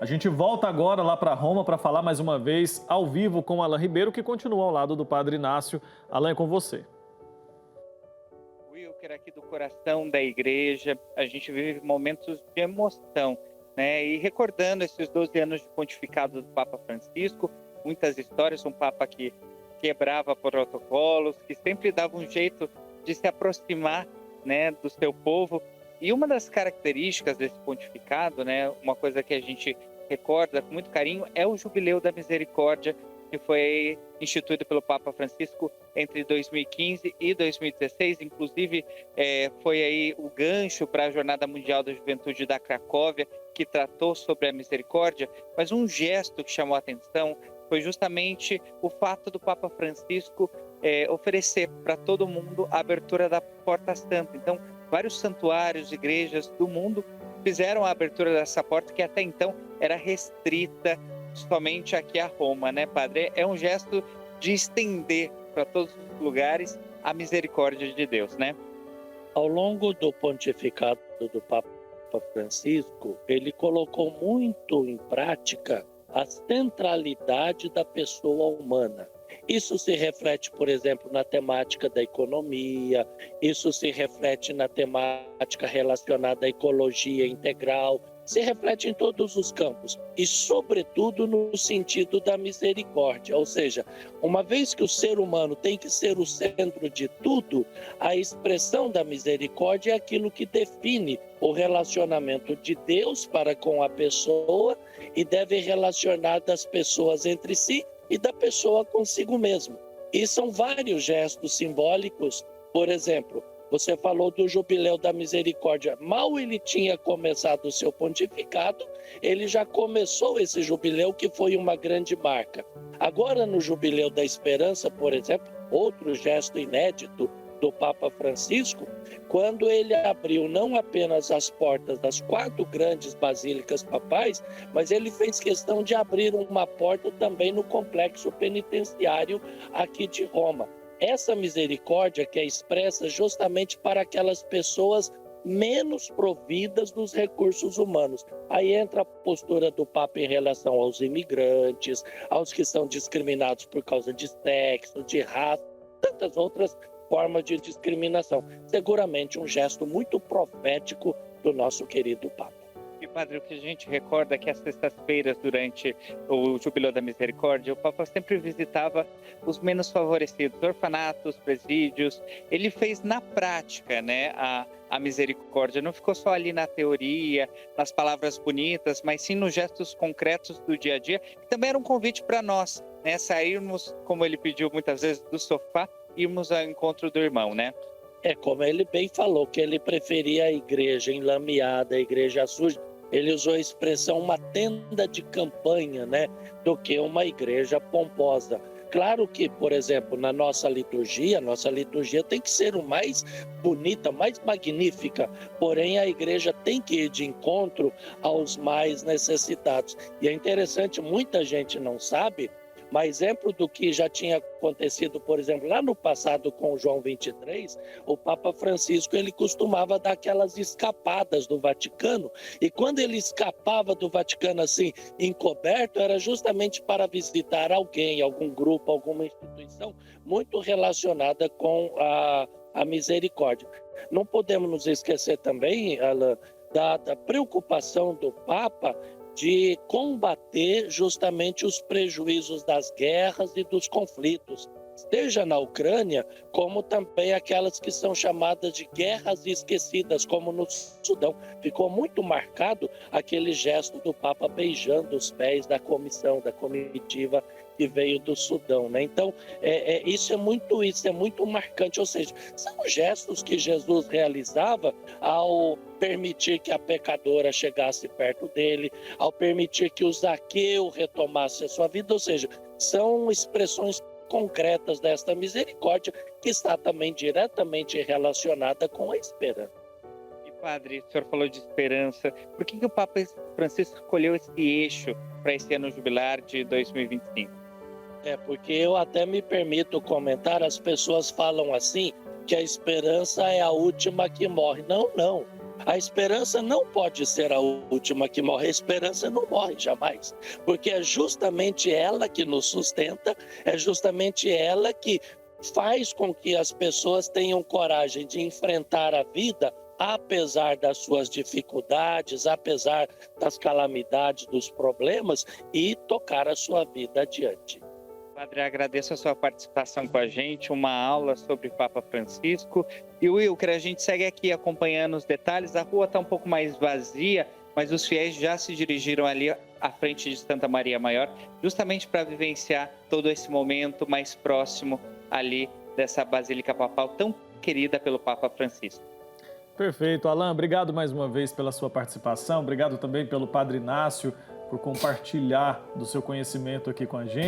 A gente volta agora lá para Roma para falar mais uma vez ao vivo com Alain Ribeiro, que continua ao lado do Padre Inácio. Alain, é com você. Wilker, aqui do coração da igreja, a gente vive momentos de emoção, né? E recordando esses 12 anos de pontificado do Papa Francisco, muitas histórias, um Papa que quebrava protocolos, que sempre dava um jeito de se aproximar, né, do seu povo. E uma das características desse pontificado, né, uma coisa que a gente recorda com muito carinho, é o Jubileu da Misericórdia, que foi instituído pelo Papa Francisco entre 2015 e 2016, inclusive foi aí o gancho para a Jornada Mundial da Juventude da Cracóvia, que tratou sobre a misericórdia, mas um gesto que chamou a atenção foi justamente o fato do Papa Francisco oferecer para todo mundo a abertura da Porta Santa. Então, vários santuários, igrejas do mundo fizeram a abertura dessa porta que até então era restrita somente aqui a Roma, né, padre? É um gesto de estender para todos os lugares a misericórdia de Deus, né? Ao longo do pontificado do Papa Francisco, ele colocou muito em prática a centralidade da pessoa humana. Isso se reflete, por exemplo, na temática da economia, isso se reflete na temática relacionada à ecologia integral, se reflete em todos os campos e, sobretudo, no sentido da misericórdia. Ou seja, uma vez que o ser humano tem que ser o centro de tudo, a expressão da misericórdia é aquilo que define o relacionamento de Deus para com a pessoa e deve relacionar das pessoas entre si e da pessoa consigo mesmo. E são vários gestos simbólicos. Por exemplo, você falou do Jubileu da Misericórdia. Mal ele tinha começado o seu pontificado, ele já começou esse jubileu, que foi uma grande marca. Agora, no Jubileu da Esperança, por exemplo, outro gesto inédito do Papa Francisco, quando ele abriu não apenas as portas das 4 grandes basílicas papais, mas ele fez questão de abrir uma porta também no complexo penitenciário aqui de Roma. Essa misericórdia que é expressa justamente para aquelas pessoas menos providas dos recursos humanos. Aí entra a postura do Papa em relação aos imigrantes, aos que são discriminados por causa de sexo, de raça, tantas outras formas de discriminação. Seguramente um gesto muito profético do nosso querido Papa. E, padre, o que a gente recorda é que às sextas-feiras, durante o Jubileu da Misericórdia, o Papa sempre visitava os menos favorecidos, orfanatos, presídios. Ele fez na prática, né, a misericórdia. Não ficou só ali na teoria, nas palavras bonitas, mas sim nos gestos concretos do dia a dia. E também era um convite para nós, né, sairmos, como ele pediu muitas vezes, do sofá, irmos ao encontro do irmão, né? É como ele bem falou, que ele preferia a igreja enlameada, a igreja suja. Ele usou a expressão uma tenda de campanha, né, do que uma igreja pomposa. Claro que, por exemplo, na nossa liturgia tem que ser o mais bonita, mais magnífica, porém a igreja tem que ir de encontro aos mais necessitados. E é interessante, muita gente não sabe, mas exemplo do que já tinha acontecido, por exemplo, lá no passado com o João 23, o Papa Francisco ele costumava dar aquelas escapadas do Vaticano, e quando ele escapava do Vaticano assim, encoberto, era justamente para visitar alguém, algum grupo, alguma instituição muito relacionada com a misericórdia. Não podemos nos esquecer também, Alan, da preocupação do Papa de combater justamente os prejuízos das guerras e dos conflitos, seja na Ucrânia, como também aquelas que são chamadas de guerras esquecidas, como no Sudão. Ficou muito marcado aquele gesto do Papa beijando os pés da comissão, da comitiva que veio do Sudão, né? Então, isso é muito marcante, ou seja, são gestos que Jesus realizava ao permitir que a pecadora chegasse perto dele, ao permitir que o Zaqueu retomasse a sua vida, ou seja, são expressões concretas desta misericórdia que está também diretamente relacionada com a esperança. E, padre, o senhor falou de esperança. Por que o Papa Francisco escolheu esse eixo para esse ano jubilar de 2025? Porque eu até me permito comentar, as pessoas falam assim, que a esperança é a última que morre. Não, não. A esperança não pode ser a última que morre, a esperança não morre jamais, porque é justamente ela que nos sustenta, é justamente ela que faz com que as pessoas tenham coragem de enfrentar a vida, apesar das suas dificuldades, apesar das calamidades, dos problemas, e tocar a sua vida adiante. Padre, agradeço a sua participação com a gente, uma aula sobre o Papa Francisco. E Wilker, a gente segue aqui acompanhando os detalhes. A rua está um pouco mais vazia, mas os fiéis já se dirigiram ali à frente de Santa Maria Maior, justamente para vivenciar todo esse momento mais próximo ali dessa Basílica Papal tão querida pelo Papa Francisco. Perfeito. Alan, obrigado mais uma vez pela sua participação. Obrigado também pelo Padre Inácio por compartilhar do seu conhecimento aqui com a gente.